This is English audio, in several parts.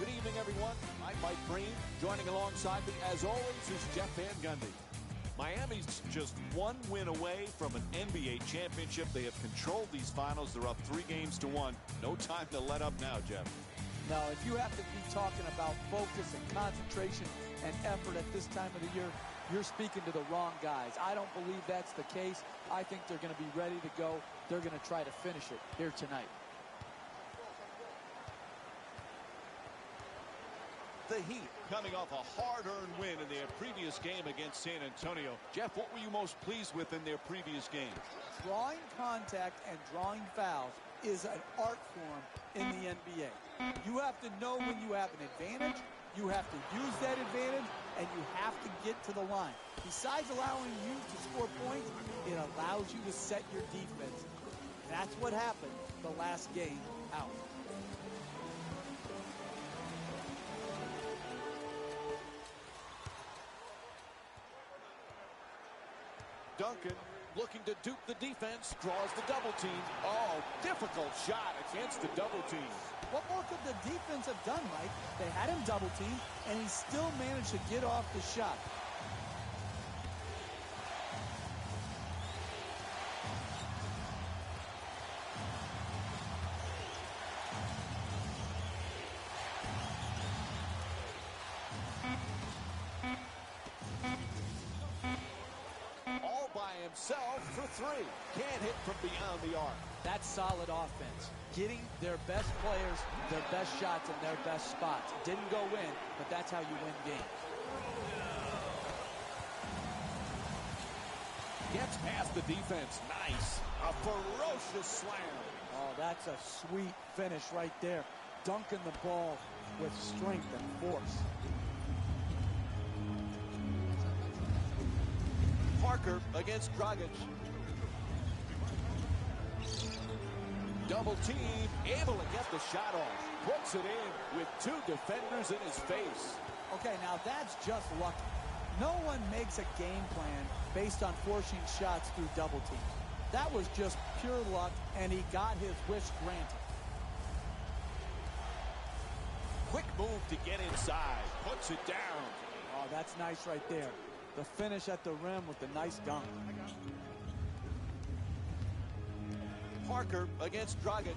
Good evening, everyone. I'm Mike Green. Joining alongside me, as always, is Jeff Van Gundy. Miami's just one win away from an NBA championship. They have controlled these finals. They're up 3-1. No time to let up now, Jeff. No, if you have to be talking about focus and concentration and effort at this time of the year, you're speaking to the wrong guys. I don't believe that's the case. I think they're going to be ready to go. They're going to try to finish it here tonight. The Heat coming off a hard-earned win in their previous game against San Antonio. Jeff, what were you most pleased with in their previous game? Drawing contact and drawing fouls is an art form in the NBA. You have to know when you have an advantage, you have to use that advantage, and you have to get to the line. Besides allowing you to score points, it allows you to set your defense. That's what happened the last game out. Duncan looking to dupe the defense, draws the double team. Oh, difficult shot against the double team. What more could the defense have done, Mike? They had him double teamed, and he still managed to get off the shot. Himself for three. Can't hit from beyond the arc. That's solid offense. Getting their best players, their best shots, in their best spots. Didn't go in, but that's how you win games. Gets past the defense. Nice. A ferocious slam. Oh, that's a sweet finish right there. Dunking the ball with strength and force. Parker against Dragic. Double team, able to get the shot off. Puts it in with two defenders in his face. Okay, now that's just lucky. No one makes a game plan based on forcing shots through double teams. That was just pure luck, and he got his wish granted. Quick move to get inside. Puts it down. Oh, that's nice right there. The finish at the rim with the nice dunk. Parker against Dragic.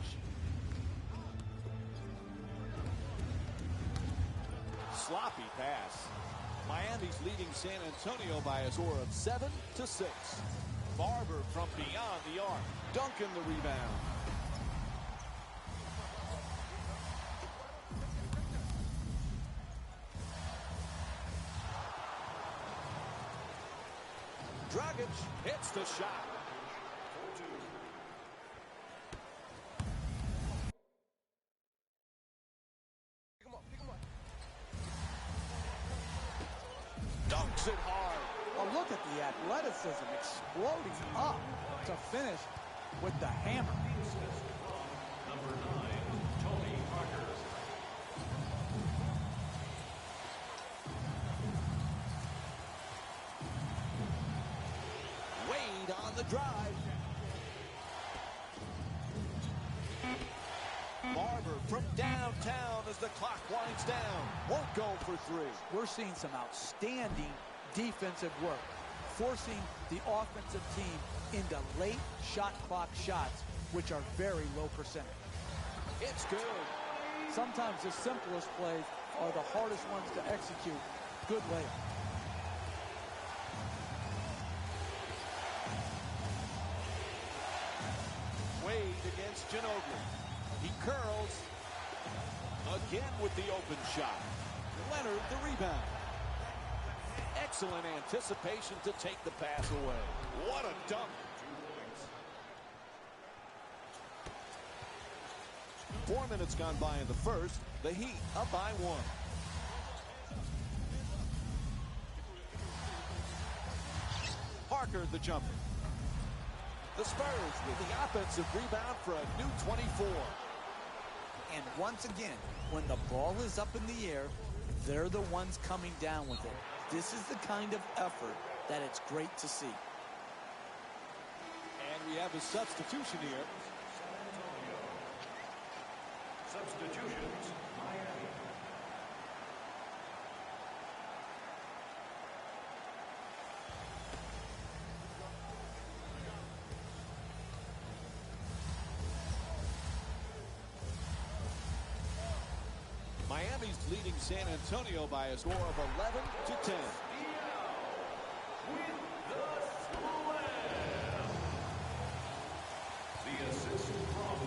Sloppy pass. Miami's leading San Antonio by a score of 7-6. Barber from beyond the arc. Duncan the rebound. Dragic hits the shot. Dunks it hard. Oh, look at the athleticism exploding up to finish with the hammer. Number 9, Tony Parker. On the drive. Barber from downtown as the clock winds down. Won't go for three. We're seeing some outstanding defensive work, forcing the offensive team into late shot clock shots, which are very low percentage. It's good. Sometimes the simplest plays are the hardest ones to execute. Good layup. Against Ginobili. He curls. Again with the open shot. Leonard the rebound. Excellent anticipation to take the pass away. What a dunk. 4 minutes gone by in the first. The Heat up by 1. Parker the jumper. The Spurs with the offensive rebound for a new 24. And once again, when the ball is up in the air, they're the ones coming down with it. This is the kind of effort that it's great to see. And we have a substitution here. Substitutions, Miami. Miami's leading San Antonio by a score of 11-10. The assist from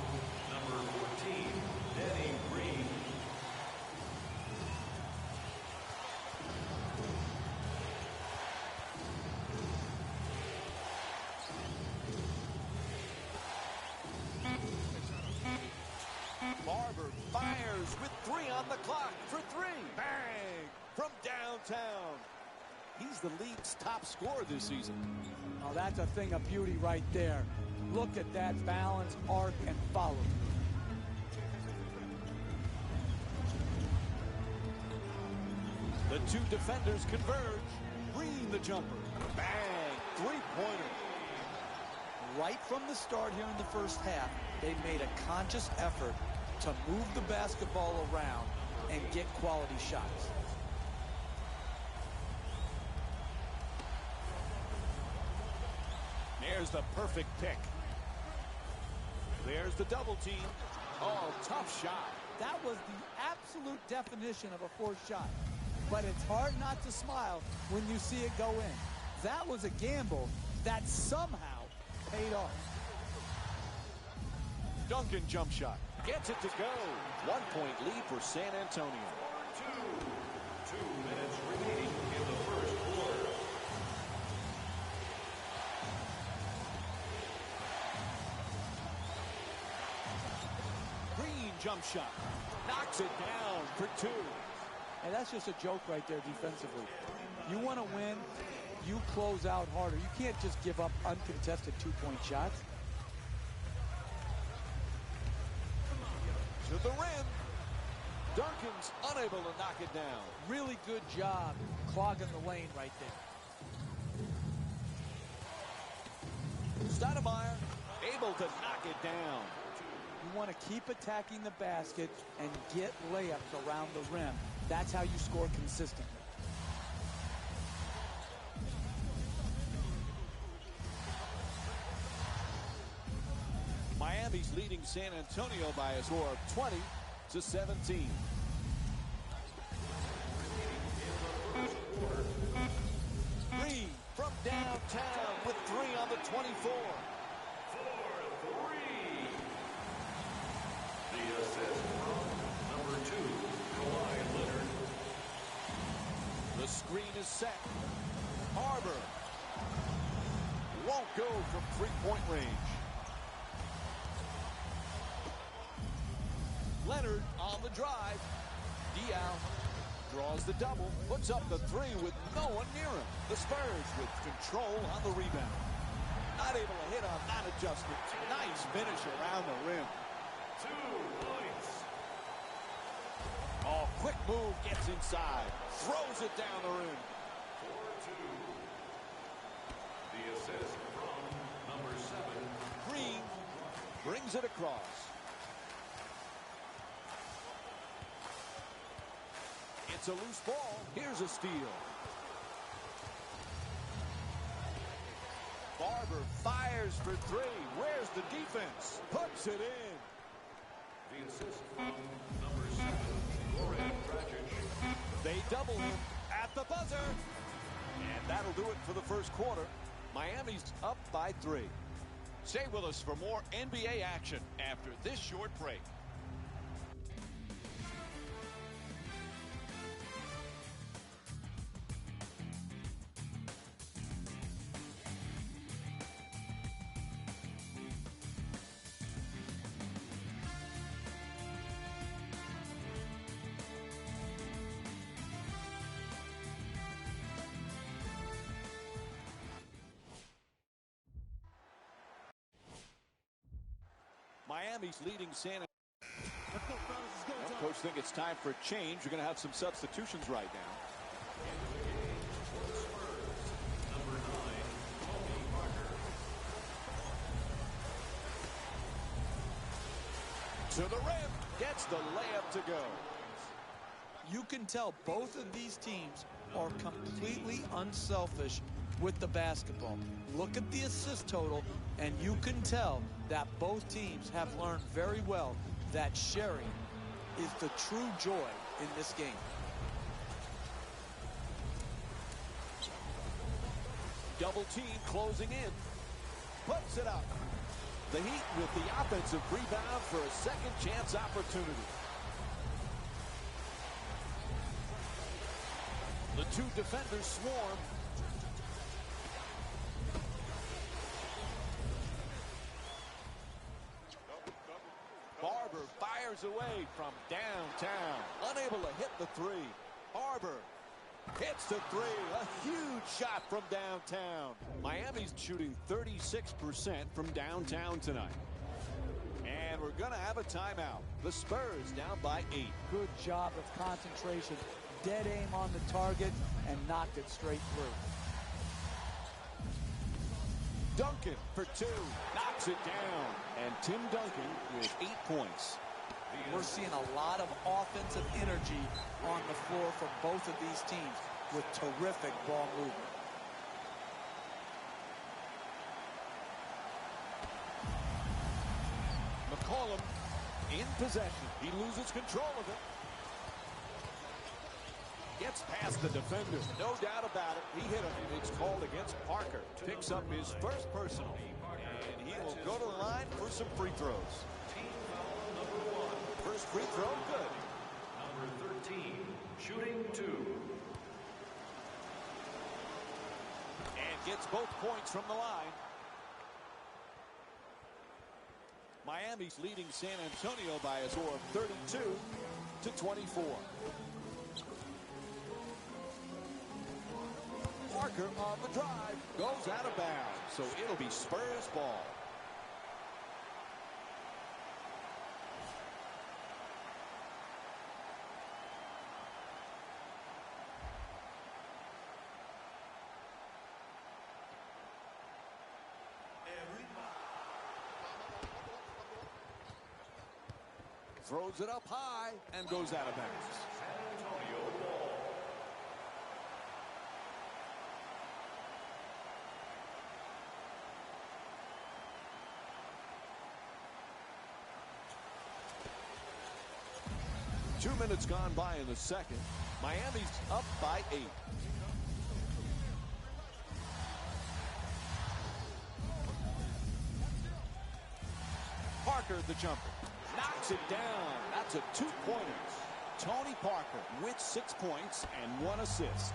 number 14, Danny Green. Barber fires with 3 on the clock for 3. Bang! From downtown. He's the league's top scorer this season. Oh, that's a thing of beauty right there. Look at that balance, arc, and follow. The two defenders converge. Green the jumper. Bang! Three-pointer. Right from the start here in the first half, they made a conscious effort to move the basketball around and get quality shots. There's the perfect pick. There's the double team. Oh, tough shot. That was the absolute definition of a forced shot. But it's hard not to smile when you see it go in. That was a gamble that somehow paid off. Duncan jump shot. Gets it to go. 1-point lead for San Antonio. 2 minutes remaining in the first quarter. Green jump shot. Knocks it down for 2. And that's just a joke right there defensively. You want to win, you close out harder. You can't just give up uncontested 2-point shots. To the rim. Duncan's unable to knock it down. Really good job clogging the lane right there. Stoudemire able to knock it down. You want to keep attacking the basket and get layups around the rim. That's how you score consistently. Miami's leading San Antonio by a score of 20-17. Green from downtown with 3 on the 24. The assist from number 2, Kawhi Leonard. The screen is set. Barber won't go from 3-point range. Leonard on the drive. Dial draws the double, puts up the 3 with no one near him. The Spurs with control on the rebound. Not able to hit on that adjustment. Nice finish around the rim. 2 points. Oh, quick move, gets inside. Throws it down the rim. 4-2. The assist from number 7. Green brings it across. It's a loose ball. Here's a steal. Barber fires for 3. Where's the defense? Puts it in. The assist from number 7, Goran Dragic. They double him at the buzzer. And that'll do it for the first quarter. Miami's up by 3. Stay with us for more NBA action after this short break. Miami's leading San Antonio. Well, coach think it's time for a change. We're going to have some substitutions right now. Number 9, Tony Parker. To the rim. Gets the layup to go. You can tell both of these teams are completely unselfish with the basketball. Look at the assist total, and you can tell that both teams have learned very well that sharing is the true joy in this game. Double team closing in. Puts it up. The Heat with the offensive rebound for a second chance opportunity. The two defenders swarm. Barber fires away from downtown. Unable to hit the three. Barber hits the three. A huge shot from downtown. Miami's shooting 36% from downtown tonight. And we're going to have a timeout. The Spurs down by 8. Good job of concentration. Dead aim on the target and knocked it straight through. Duncan for 2. Knocks it down. And Tim Duncan with 8 points. We're seeing a lot of offensive energy on the floor from both of these teams with terrific ball movement. McCollum in possession. He loses control of it. Gets past the defender. No doubt about it. He hit him. It's called against Parker. Picks up his first personal. And he will go to the line for some free throws. First free throw, good. Number 13, shooting 2. And gets both points from the line. Miami's leading San Antonio by a score of 32-24. Parker on the drive. Goes out of bounds. So it'll be Spurs ball. Throws it up high and goes out of bounds. San Antonio ball. Two minutes gone by in the second. Miami's up by 8. Parker the jumper. Knocks it down. That's a 2-pointer. Tony Parker with 6 points and 1 assist.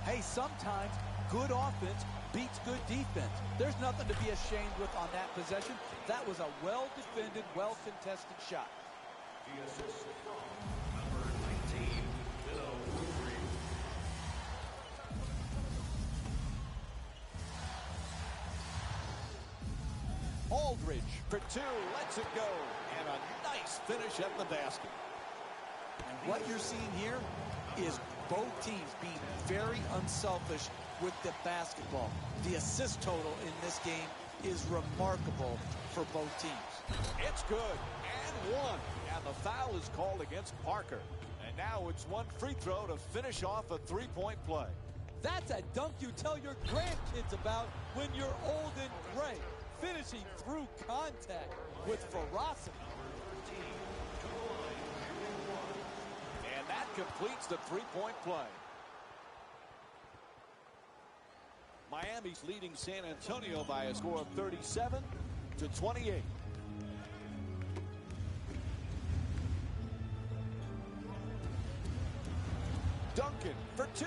Hey, sometimes good offense beats good defense. There's nothing to be ashamed with on that possession. That was a well-defended, well-contested shot. The assist from number 19, Bill Woodbury. Aldridge for 2. Lets it go. And a nice finish at the basket. And what you're seeing here is both teams being very unselfish with the basketball. The assist total in this game is remarkable for both teams. It's good. And 1. And the foul is called against Parker. And now it's 1 free throw to finish off a 3-point play. That's a dunk you tell your grandkids about when you're old and gray. Finishing through contact with ferocity. And that completes the 3-point play. Miami's leading San Antonio by a score of 37-28. Duncan for 2.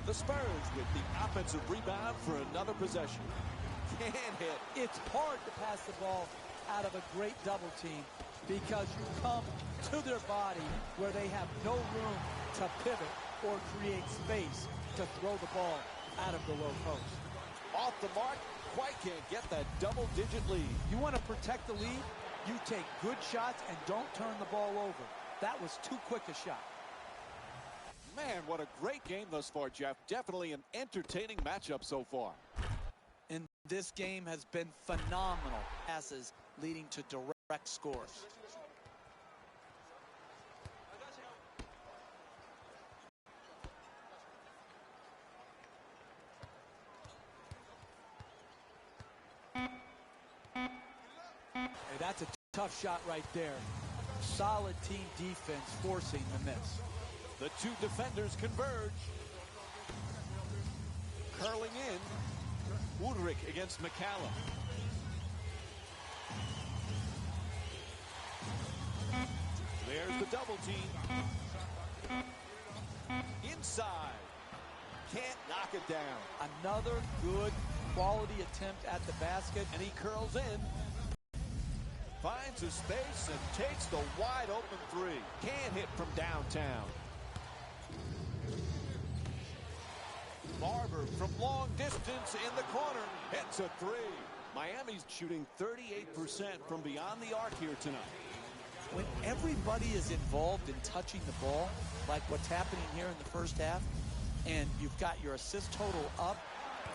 The Spurs with the offensive rebound for another possession. Can't hit. It's hard to pass the ball out of a great double team because you come to their body where they have no room to pivot or create space to throw the ball out of the low post. Off the mark, quite can't get that double-digit lead. You want to protect the lead? You take good shots and don't turn the ball over. That was too quick a shot. Man, what a great game thus far, Jeff. Definitely an entertaining matchup so far. And this game has been phenomenal. Passes leading to direct scores. Hey, that's a tough shot right there. Solid team defense forcing the miss. The two defenders converge. Curling in. Woodrick against McCallum. There's the double team. Inside. Can't knock it down. Another good quality attempt at the basket. And he curls in. Finds his space and takes the wide open three. Can't hit from downtown. Barber from long distance in the corner. Hits a three. Miami's shooting 38% from beyond the arc here tonight. When everybody is involved in touching the ball, like what's happening here in the first half, and you've got your assist total up,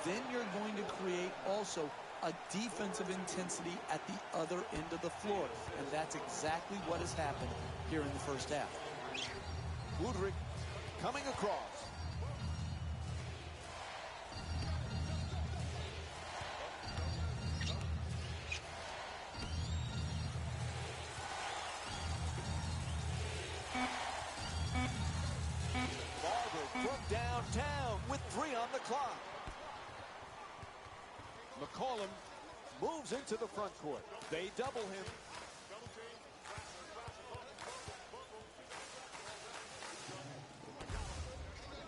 then you're going to create also a defensive intensity at the other end of the floor. And that's exactly what has happened here in the first half. Woodrick coming across. Barber from downtown with 3 on the clock. McCallum moves into the front court. They double him.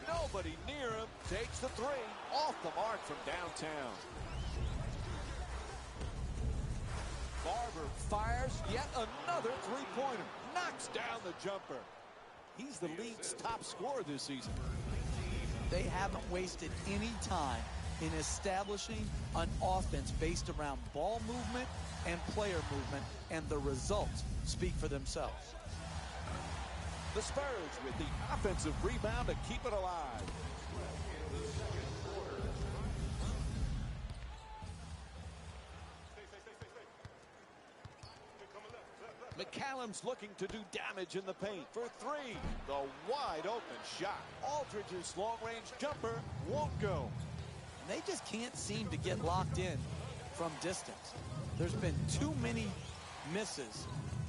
Nobody near him. Takes the three. Off the mark from downtown. Barber fires yet another three-pointer. Knocks down the jumper. He's the league's top scorer this season. They haven't wasted any time in establishing an offense based around ball movement and player movement, and the results speak for themselves. The Spurs with the offensive rebound to keep it alive. McCallum's looking to do damage in the paint for 3. The wide open shot. Aldridge's long-range jumper won't go. They just can't seem to get locked in from distance. There's been too many misses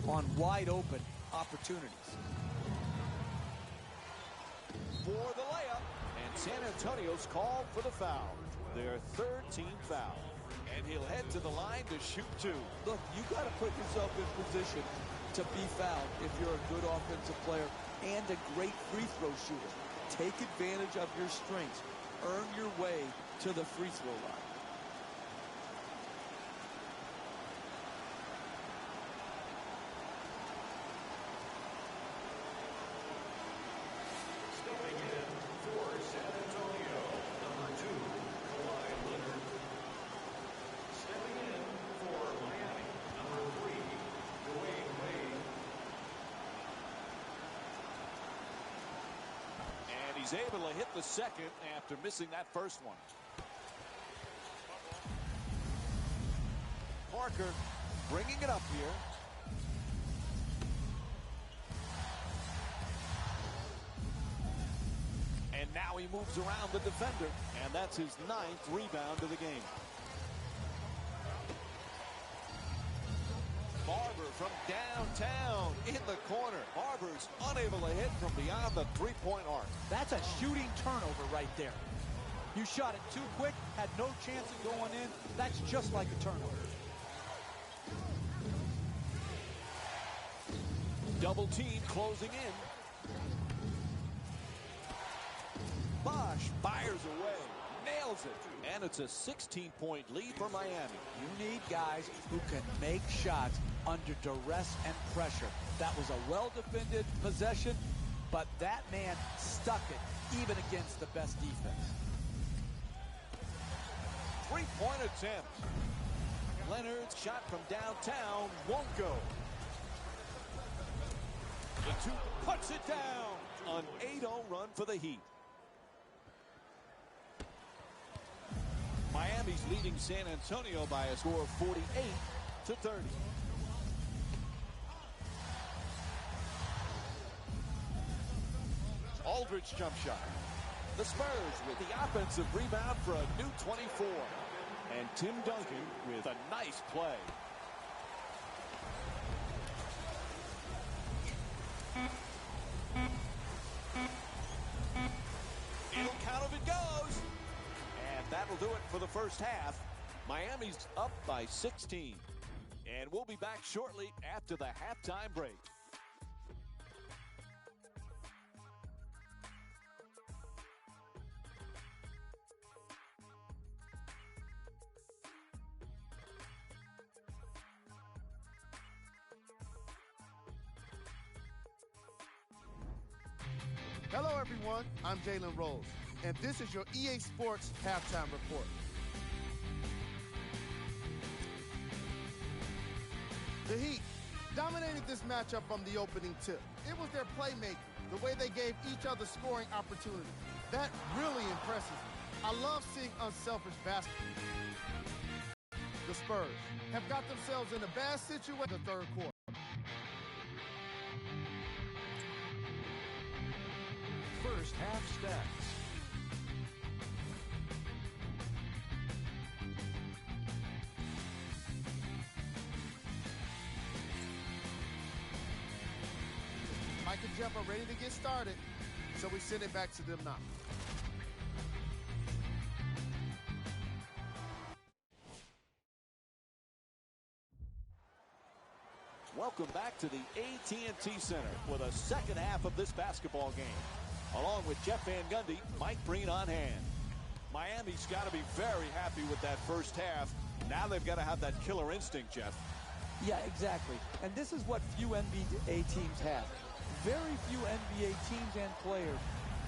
on wide open opportunities. For the layup, and San Antonio's called for the foul. Their 3rd team foul. And he'll head to the line to shoot 2. Look, you got to put yourself in position to be fouled if you're a good offensive player and a great free throw shooter. Take advantage of your strengths. Earn your way to the free throw line. Stepping in for San Antonio, number 2, Kawhi Leonard. Stepping in for Miami, number 3, Dwayne Wade. And he's able to hit the second after missing that first one. Parker bringing it up here. And now he moves around the defender, and that's his 9th rebound of the game. Barber from downtown in the corner. Barber's unable to hit from beyond the three-point arc. That's a shooting turnover right there. You shot it too quick, had no chance of going in. That's just like a turnover. Double team closing in. Bosch fires away, nails it, and it's a 16-point lead for Miami. You need guys who can make shots under duress and pressure. That was a well-defended possession, but that man stuck it even against the best defense. 3-point attempt. Leonard's shot from downtown won't go. The 2 puts it down. An 8-0 run for the Heat. Miami's leading San Antonio by a score of 48-30. Aldridge jump shot. The Spurs with the offensive rebound for a new 24. And Tim Duncan with a nice play. that'll do it for the first half. Miami's up by 16. And we'll be back shortly after the halftime break. Hello, everyone. I'm Jalen Rose, and this is your EA Sports Halftime Report. The Heat dominated this matchup from the opening tip. It was their playmaking, the way they gave each other scoring opportunities. That really impresses me. I love seeing unselfish basketball. The Spurs have got themselves in a bad situation in the third quarter. First half stats. Mike and Jeff are ready to get started, so we send it back to them now. Welcome back to the AT&T Center with a second half of this basketball game. Along with Jeff Van Gundy, Mike Breen on hand. Miami's got to be very happy with that first half. Now they've got to have that killer instinct, Jeff. Yeah, exactly. And this is what few NBA teams have. Very few NBA teams and players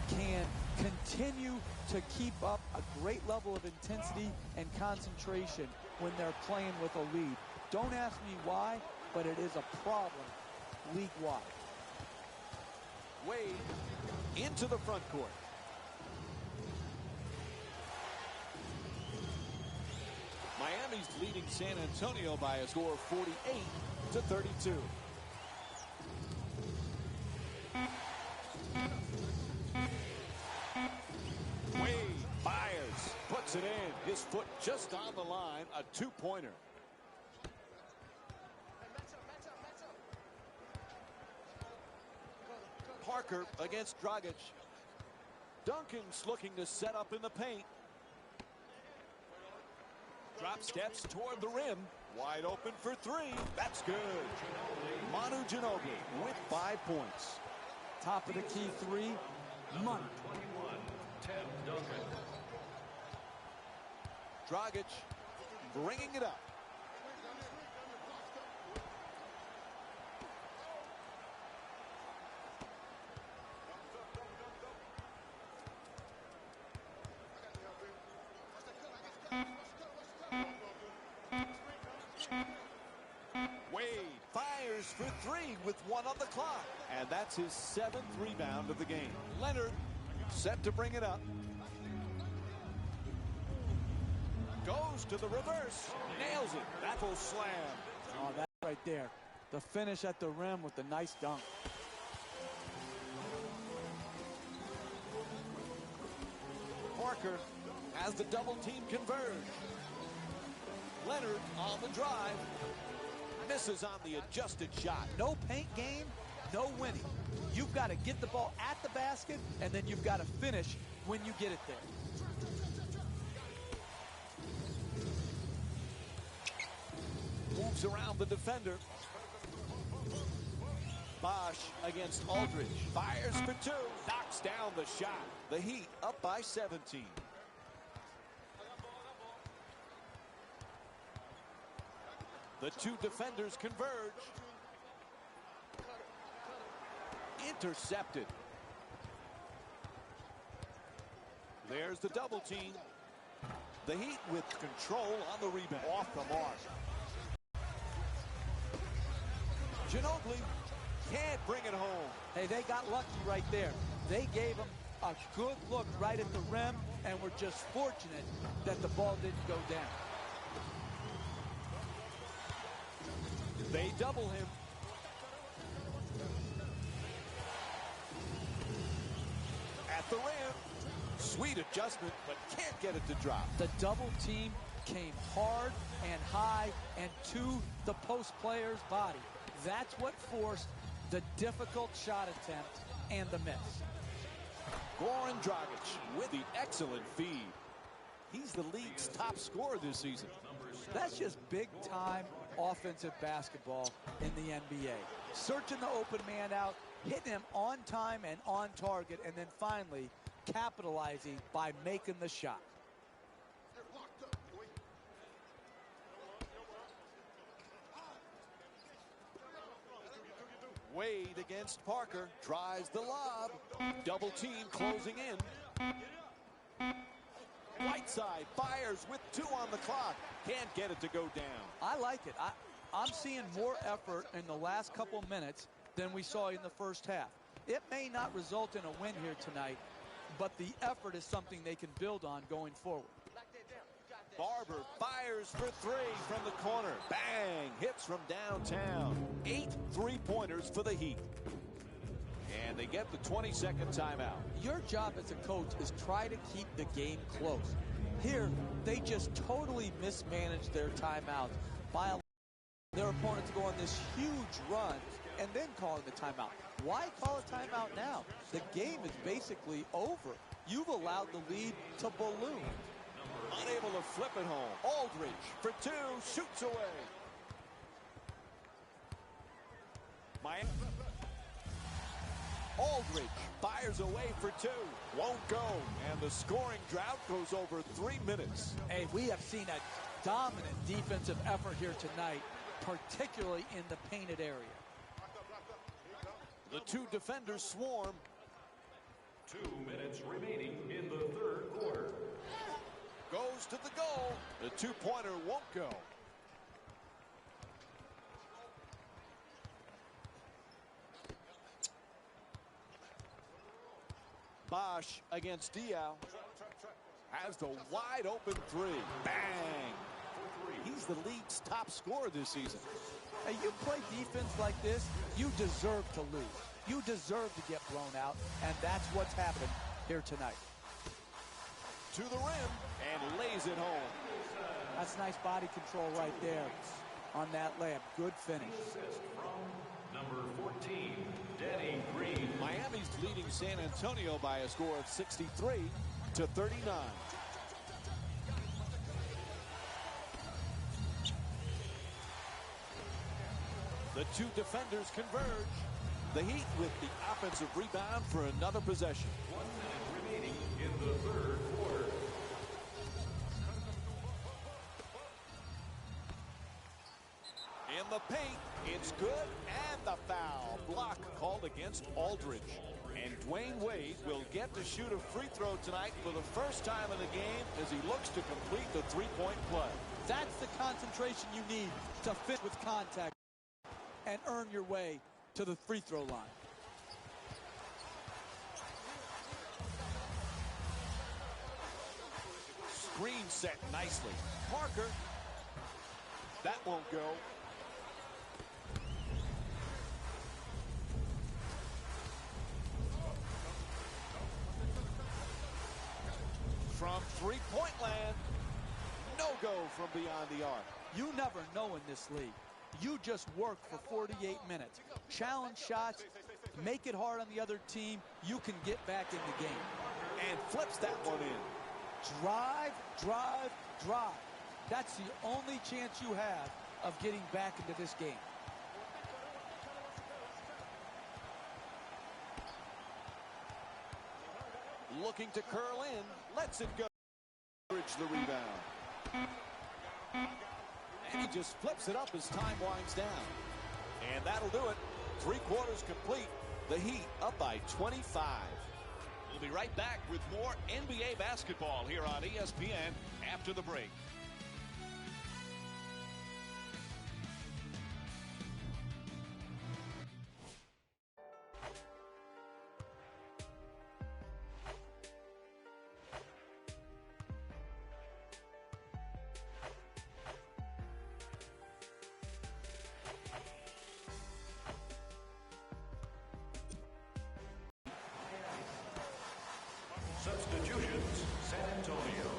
can continue to keep up a great level of intensity and concentration when they're playing with a lead. Don't ask me why, but it is a problem league-wide. Wade into the front court. Miami's leading San Antonio by a score of 48-32. Wade fires, puts it in. His foot just on the line, a two-pointer. Parker against Dragic. Duncan's looking to set up in the paint. Drop steps toward the rim. Wide open for three. That's good. Manu Ginobili with 5 points. Top of the key three, money. 21, Tim Duncan. Dragic bringing it up. Wade fires for three with 1 on the clock. And that's his 7th rebound of the game. Leonard set to bring it up. Goes to the reverse. Nails it. That will slam. Oh, that right there. The finish at the rim with the nice dunk. Parker has the double team converge. Leonard on the drive. Misses on the adjusted shot. No paint game, no winning. You've got to get the ball at the basket, and then you've got to finish when you get it there. Moves around the defender. Bosch against Aldridge. Fires for 2. Knocks down the shot. The Heat up by 17. The two defenders converge. Intercepted. There's the double team. The Heat with control on the rebound. Off the mark. Ginobili can't bring it home. Hey, they got lucky right there. They gave him a good look right at the rim and were just fortunate that the ball didn't go down. They double him. At the rim. Sweet adjustment, but can't get it to drop. The double team came hard and high and to the post player's body. That's what forced the difficult shot attempt and the miss. Goran Dragic with the excellent feed. He's the league's top scorer this season. That's just big-time offensive basketball in the NBA. Searching the open man out, hitting him on time and on target, and then finally capitalizing by making the shot. Wade against Parker, tries the lob. Double team closing in. Whiteside fires with 2 on the clock. Can't get it to go down. I like it. I'm seeing more effort in the last couple minutes than we saw in the first half. It may not result in a win here tonight, but the effort is something they can build on going forward. Barber fires for 3 from the corner. Bang! Hits from downtown. 8 3-pointers for the Heat. And they get the 20-second timeout. Your job as a coach is try to keep the game close. Here, they just totally mismanaged their timeouts by allowing their opponent to go on this huge run and then calling the timeout. Why call a timeout now? The game is basically over. You've allowed the lead to balloon. Unable to flip it home. Aldridge for 2, shoots away. Miami. Aldridge fires away for 2. Won't go. And the scoring drought goes over 3 minutes. Hey, we have seen a dominant defensive effort here tonight, particularly in the painted area. The 2 defenders swarm. 2 minutes remaining in the third quarter. Goes to the goal. The 2-pointer won't go. Bosch against Diaw. Has the wide open 3. Bang! He's the league's top scorer this season. Hey, you play defense like this, you deserve to lose. You deserve to get blown out, and that's what's happened here tonight. To the rim and lays it home. That's nice body control right there on that layup. Good finish. Number 14, Danny Green. Miami's leading San Antonio by a score of 63-39. The 2 defenders converge. The Heat with the offensive rebound for another possession. 1 minute remaining in the third quarter. In the paint, it's good, and the foul. Block called against Aldridge. And Dwayne Wade will get to shoot a free throw tonight for the first time in the game as he looks to complete the 3-point play. That's the concentration you need to fit with contact and earn your way to the free throw line. Screen set nicely. Parker. That won't go. From 3-point land. No go from beyond the arc. You never know in this league. You just work for 48 minutes. Challenge shots, make it hard on the other team. You can get back in the game. And flips that one in. Drive, drive, drive. That's the only chance you have of getting back into this game. Looking to curl in. Lets it go. The rebound. And he just flips it up as time winds down. And that'll do it. 3 quarters complete. The Heat up by 25. We'll be right back with more NBA basketball here on ESPN after the break. Substitutions, San Antonio.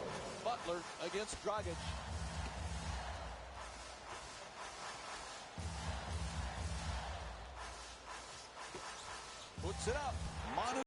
Butler against Dragic. Puts it up. Manu